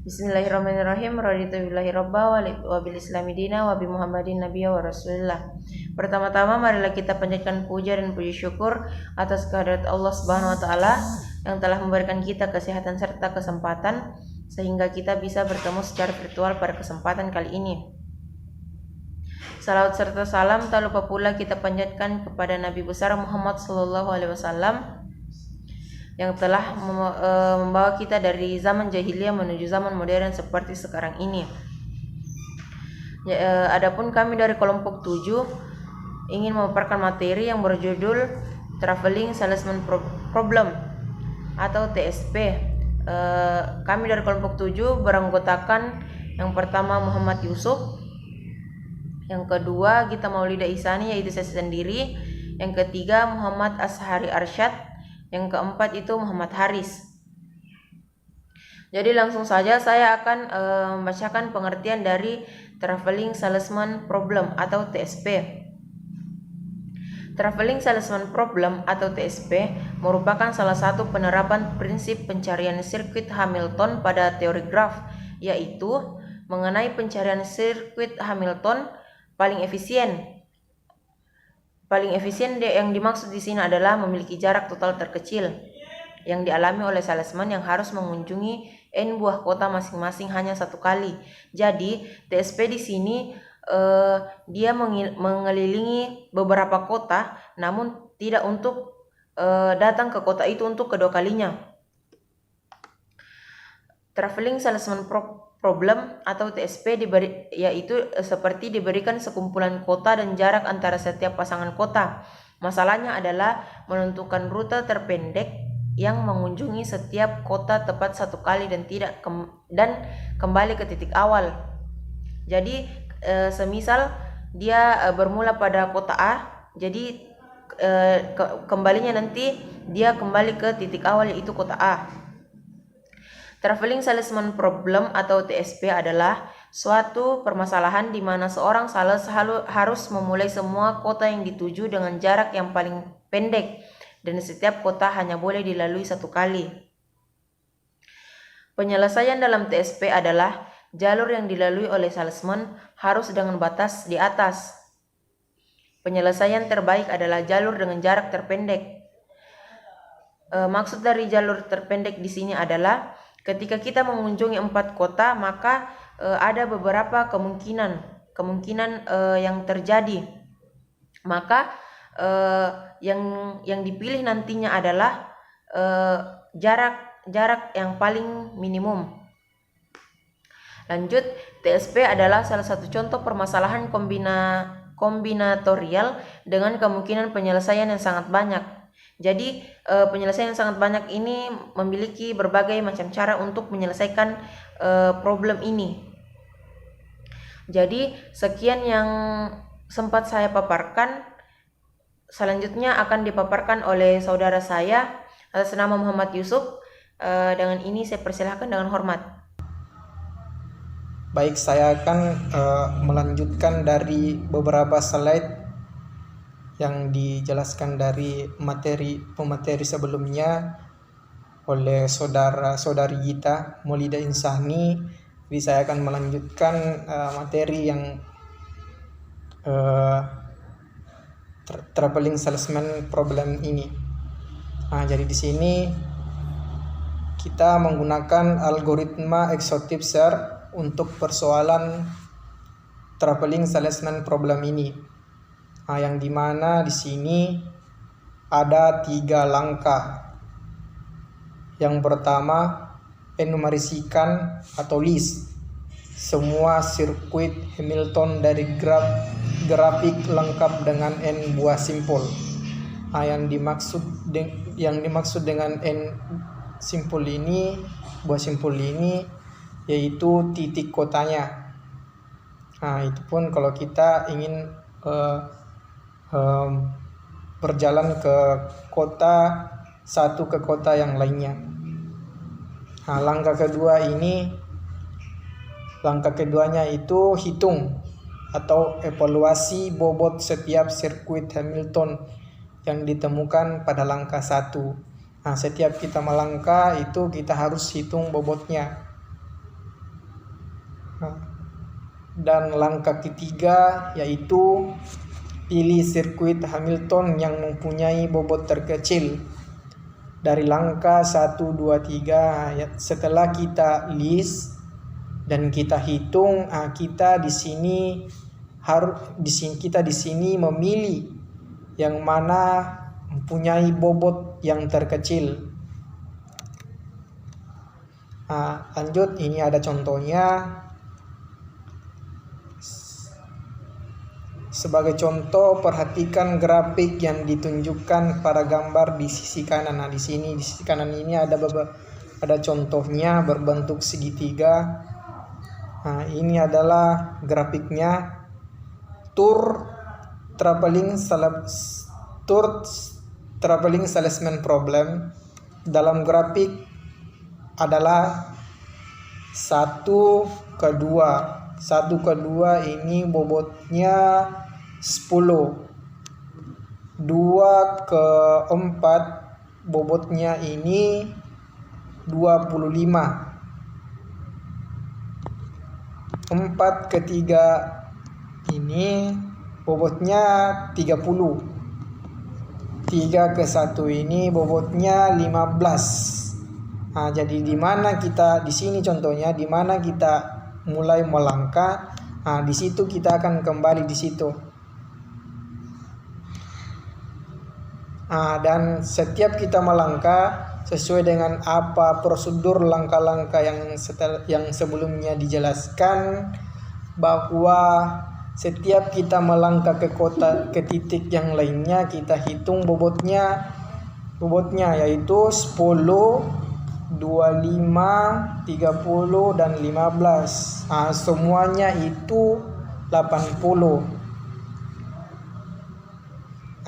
Bismillahirrahmanirrahim. Raditu billahi robba wa bil islami dina wa bi Muhammadin nabiyya wa rasulillah. Pertama-tama marilah kita panjatkan puja dan puji syukur atas kehadirat Allah Subhanahu wa taala yang telah memberikan kita kesehatan serta kesempatan sehingga kita bisa bertemu secara virtual pada kesempatan kali ini. Salawat serta salam tak lupa pula kita panjatkan kepada Nabi besar Muhammad sallallahu alaihi wasallam yang telah membawa kita dari zaman jahiliyah menuju zaman modern seperti sekarang ini. Adapun kami dari kelompok 7 ingin memaparkan materi yang berjudul Traveling Salesman Problem atau TSP. Kami dari kelompok 7 beranggotakan yang pertama Muhammad Yusuf, yang kedua Gita Maulida Ihsani yaitu saya sendiri, yang ketiga Muhammad Ashari Arsyad, yang keempat itu Muhammad Haris. Jadi langsung saja saya akan membacakan pengertian dari Traveling Salesman Problem atau TSP. Traveling Salesman Problem atau TSP merupakan salah satu penerapan prinsip pencarian sirkuit Hamilton pada teori graf, yaitu mengenai pencarian sirkuit Hamilton paling efisien. Paling efisien yang dimaksud di sini adalah memiliki jarak total terkecil yang dialami oleh salesman yang harus mengunjungi N buah kota masing-masing hanya satu kali. Jadi TSP di sini dia mengelilingi beberapa kota, namun tidak untuk datang ke kota itu untuk kedua kalinya. Traveling Salesman Problem atau TSP yaitu seperti diberikan sekumpulan kota dan jarak antara setiap pasangan kota. Masalahnya adalah menentukan rute terpendek yang mengunjungi setiap kota tepat satu kali dan tidak kembali ke titik awal. Jadi semisal dia bermula pada kota A, jadi kembalinya nanti dia kembali ke titik awal yaitu kota A. Traveling Salesman Problem atau TSP adalah suatu permasalahan di mana seorang sales harus memulai semua kota yang dituju dengan jarak yang paling pendek dan setiap kota hanya boleh dilalui satu kali. Penyelesaian dalam TSP adalah jalur yang dilalui oleh salesman harus dengan batas di atas. Penyelesaian terbaik adalah jalur dengan jarak terpendek. Maksud dari jalur terpendek di sini adalah ketika kita mengunjungi 4 kota, maka ada beberapa kemungkinan yang terjadi. Maka yang dipilih nantinya adalah jarak yang paling minimum. Lanjut, TSP adalah salah satu contoh permasalahan kombinatorial dengan kemungkinan penyelesaian yang sangat banyak. Jadi penyelesaian yang sangat banyak ini memiliki berbagai macam cara untuk menyelesaikan problem ini. Jadi sekian yang sempat saya paparkan. Selanjutnya akan dipaparkan oleh saudara saya atas nama Muhammad Yusuf. Dengan ini saya persilahkan dengan hormat. Baik, saya akan melanjutkan dari beberapa slide yang dijelaskan dari pemateri sebelumnya oleh saudari Gita Maulida Ihsani. Jadi saya akan melanjutkan materi yang Traveling Salesman Problem ini. Jadi di sini kita menggunakan algoritma exhaustive search untuk persoalan Traveling Salesman Problem ini. Yang dimana di sini ada 3 langkah. Yang pertama, enumerasikan atau list semua sirkuit Hamilton dari grafik lengkap dengan N buah simpul. Yang dimaksud dengan N simpul ini, buah simpul ini, yaitu titik kotanya. Itu pun kalau kita ingin berjalan ke kota satu ke kota yang lainnya. Langkah keduanya itu hitung atau evaluasi bobot setiap sirkuit Hamilton yang ditemukan pada langkah 1. Setiap kita melangkah itu kita harus hitung bobotnya. Dan langkah ketiga yaitu pilih sirkuit Hamilton yang mempunyai bobot terkecil. Dari langkah 1, 2, 3 setelah kita list dan kita hitung, kita di sini memilih yang mana mempunyai bobot yang terkecil. Lanjut, ini ada contohnya. Sebagai contoh, perhatikan grafik yang ditunjukkan pada gambar di sisi kanan. Di sisi kanan ini ada contohnya berbentuk segitiga. Ini adalah grafiknya. Tour traveling salesman problem. Dalam grafik adalah 1 ke 2. 1 ke 2 ini bobotnya 10. 2 ke 4 bobotnya ini 25. 4 ke 3 ini bobotnya 30. 3 ke 1 ini bobotnya 15. Jadi di sini contohnya di mana kita mulai melangkah, di situ kita akan kembali di situ. Dan setiap kita melangkah sesuai dengan apa prosedur langkah-langkah yang sebelumnya dijelaskan, bahwa setiap kita melangkah ke titik yang lainnya, kita hitung bobotnya yaitu 10, 25, 30 dan 15. Semuanya itu 80.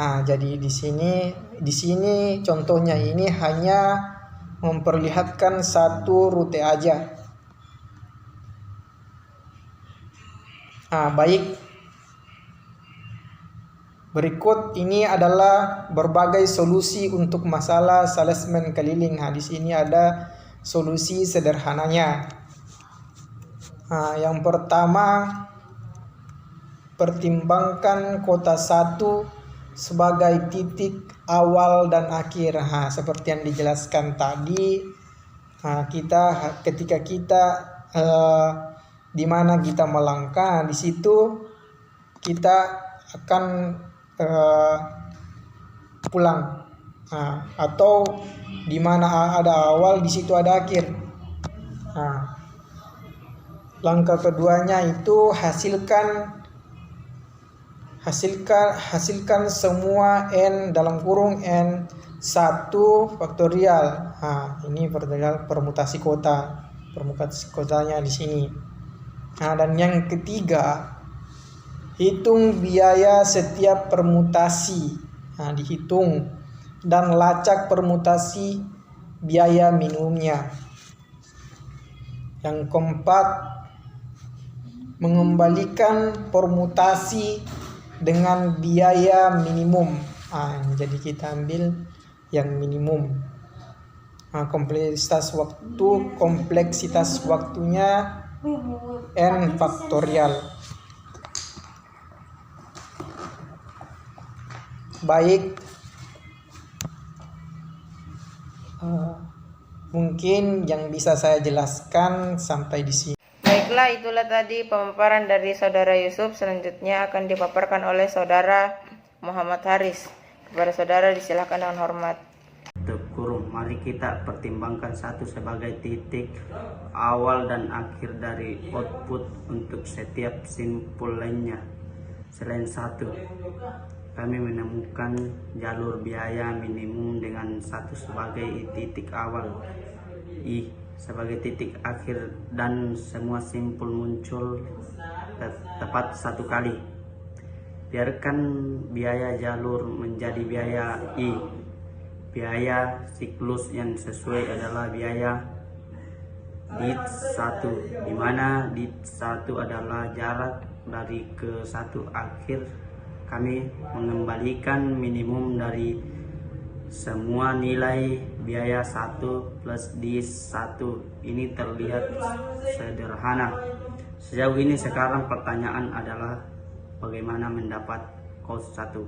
Jadi di sini contohnya ini hanya memperlihatkan satu rute aja. Baik. Berikut ini adalah berbagai solusi untuk masalah salesman keliling. Di sini ada solusi sederhananya. Yang pertama, pertimbangkan kota 1 sebagai titik awal dan akhir. Seperti yang dijelaskan tadi, ketika kita di mana kita melangkah, di situ kita akan pulang, atau di mana ada awal di situ ada akhir. Langkah keduanya itu hasilkan semua n dalam kurung n 1 faktorial. Ini permutasi kotanya di sini. Dan yang ketiga, hitung biaya setiap permutasi. Dihitung dan lacak permutasi biaya minimumnya. Yang keempat, mengembalikan permutasi dengan biaya minimum. Jadi kita ambil yang minimum. Kompleksitas waktunya n faktorial. Baik, mungkin yang bisa saya jelaskan sampai di sini. Baiklah, itulah tadi pemaparan dari Saudara Yusuf. Selanjutnya akan dipaparkan oleh Saudara Muhammad Haris. Kepada saudara disilakan dengan hormat. Mari kita pertimbangkan 1 sebagai titik awal dan akhir dari output untuk setiap simpul lainnya. Selain 1, kami menemukan jalur biaya minimum dengan 1 sebagai titik awal, I sebagai titik akhir, dan semua simpul muncul tepat 1 kali. Biarkan biaya jalur menjadi biaya I. Biaya siklus yang sesuai adalah biaya dit 1, di mana dit 1 adalah jarak dari ke 1 akhir. Kami mengembalikan minimum dari semua nilai biaya 1 plus dit 1. Ini terlihat sederhana. Sejauh ini sekarang pertanyaan adalah bagaimana mendapat cos 1.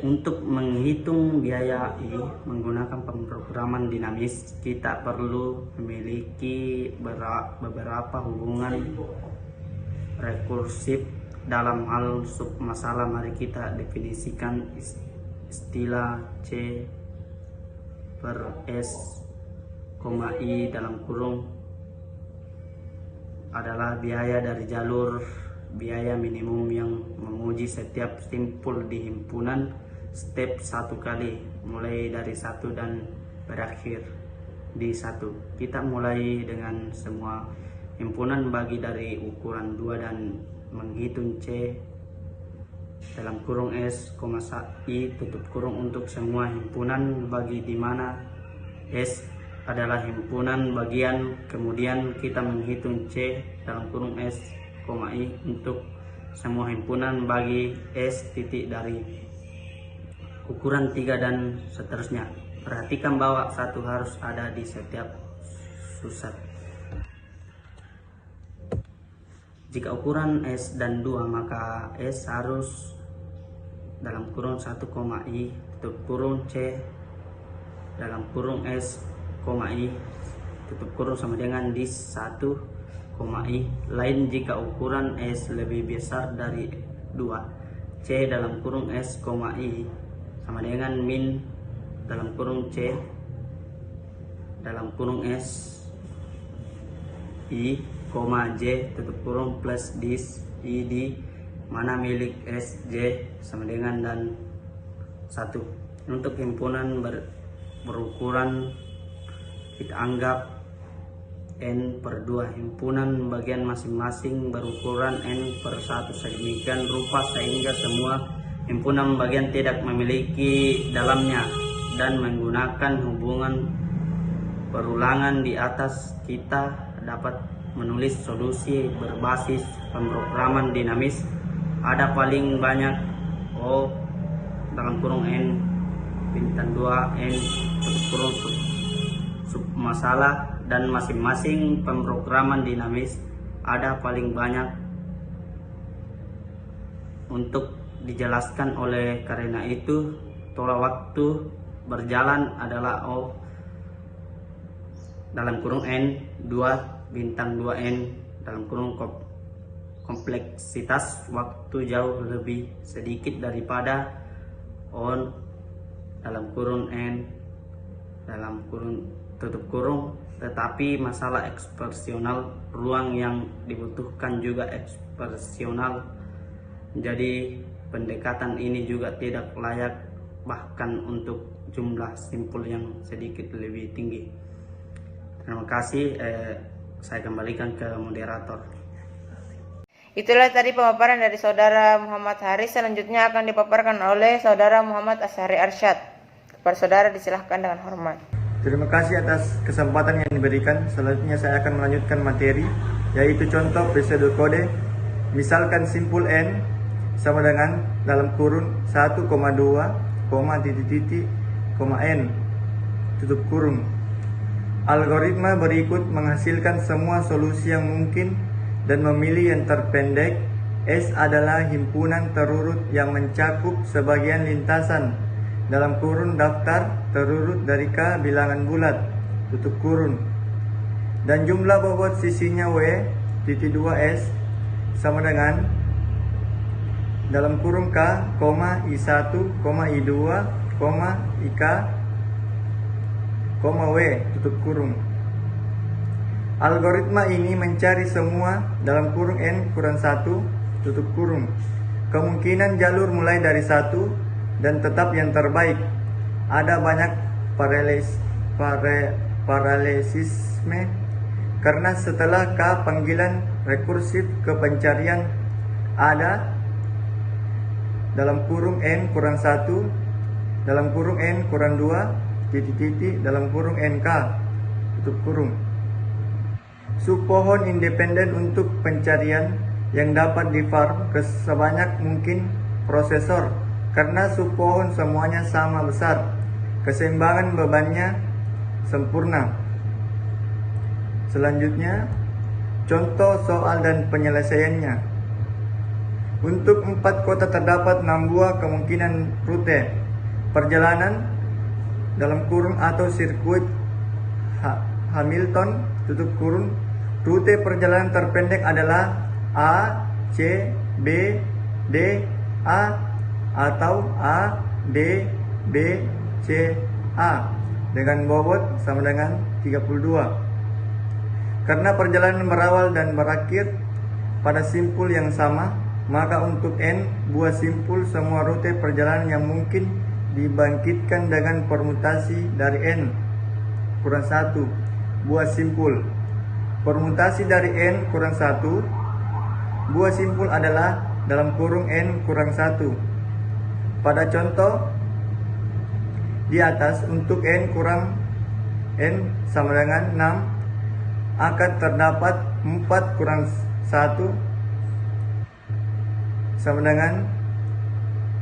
Untuk menghitung biaya I menggunakan pemrograman dinamis, kita perlu memiliki beberapa hubungan rekursif dalam hal submasalah. Mari kita definisikan istilah C per S, I dalam kurung adalah biaya dari jalur biaya minimum yang menguji setiap simpul di himpunan step 1 kali, mulai dari 1 dan berakhir di 1. Kita mulai dengan semua himpunan bagi dari ukuran 2 dan menghitung C dalam kurung S, I tutup kurung untuk semua himpunan bagi di mana S adalah himpunan bagian. Kemudian kita menghitung C dalam kurung S, I untuk semua himpunan bagi S titik dari ukuran 3 dan seterusnya. Perhatikan bahwa 1 harus ada di setiap susat. Jika ukuran S dan 2, maka S harus dalam kurung 1, I tutup kurung C dalam kurung S, I tutup kurung sama dengan di 1, I. Lain jika ukuran S lebih besar dari 2, C dalam kurung S, I sama dengan min dalam kurung C dalam kurung S, I, J tutup kurung plus dis I di mana milik S, J sama dengan dan 1. Untuk himpunan berukuran kita anggap N per 2, himpunan bagian masing-masing berukuran N per 1 sedemikian rupa sehingga semua himpunan bagian tidak memiliki dalamnya. Dan menggunakan hubungan perulangan di atas, kita dapat menulis solusi berbasis pemrograman dinamis. Ada paling banyak O dalam kurung N bintang 2 N tutup kurung submasalah, dan masing-masing pemrograman dinamis ada paling banyak. Untuk dijelaskan oleh karena itu tolak waktu berjalan adalah O dalam kurung N 2 bintang 2 N dalam kurung kompleksitas waktu jauh lebih sedikit daripada O dalam kurung N dalam kurung tutup kurung, tetapi masalah ekspresional ruang yang dibutuhkan juga ekspresional. Jadi pendekatan ini juga tidak layak bahkan untuk jumlah simpul yang sedikit lebih tinggi. Terima kasih, saya kembalikan ke moderator. Itulah tadi pemaparan dari Saudara Muhammad Haris. Selanjutnya akan dipaparkan oleh Saudara Muhammad Asyari Arsyad. Kepada saudara disilahkan dengan hormat. Terima kasih atas kesempatan yang diberikan. Selanjutnya saya akan melanjutkan materi, yaitu contoh pseudokode. Misalkan simpul N sama dengan dalam kurung 1,2, N tutup kurung. Algoritma berikut menghasilkan semua solusi yang mungkin dan memilih yang terpendek. S adalah himpunan terurut yang mencakup sebagian lintasan dalam kurun daftar terurut dari K bilangan bulat tutup kurun, dan jumlah bobot sisinya W titik 2S sama dengan dalam kurung K, I1, I2, IK, W tutup kurung. Algoritma ini mencari semua dalam kurung N kurang 1 tutup kurung kemungkinan jalur mulai dari 1 dan tetap yang terbaik. Ada banyak paralesisme karena setelah K panggilan rekursif ke pencarian ada dalam kurung N kurang 1 dalam kurung N kurang 2 titik dalam kurung NK tutup kurung. Subpohon independen untuk pencarian yang dapat difarm ke sebanyak mungkin prosesor. Karena subpohon semuanya sama besar, keseimbangan bebannya sempurna. Selanjutnya, contoh soal dan penyelesaiannya. Untuk 4 kota terdapat 6 buah kemungkinan rute perjalanan dalam kurung atau sirkuit Hamilton tutup kurung. Rute perjalanan terpendek adalah A, C, B, D, A atau A, D, B, C, A dengan bobot sama dengan 32. Karena perjalanan berawal dan berakhir pada simpul yang sama, maka untuk N buah simpul semua rute perjalanan yang mungkin dibangkitkan dengan permutasi dari N kurang 1 buah simpul. Permutasi dari N kurang 1 buah simpul adalah dalam kurung N kurang 1. Pada contoh di atas, untuk N kurang N sama dengan 6 akan terdapat 4 kurang 1 sama dengan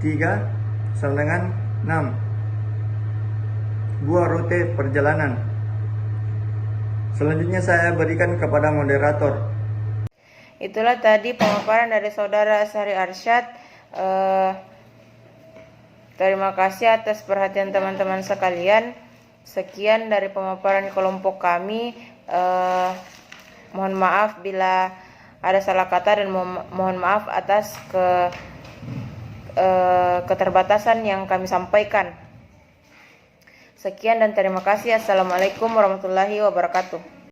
3 sama dengan 6 buah rute perjalanan. Selanjutnya saya berikan kepada moderator. Itulah tadi pemaparan dari Saudara Sari Arsyad. Terima kasih atas perhatian teman-teman sekalian. Sekian dari pemaparan kelompok kami. Mohon maaf bila ada salah kata dan mohon maaf atas keterbatasan yang kami sampaikan. Sekian dan terima kasih. Assalamualaikum warahmatullahi wabarakatuh.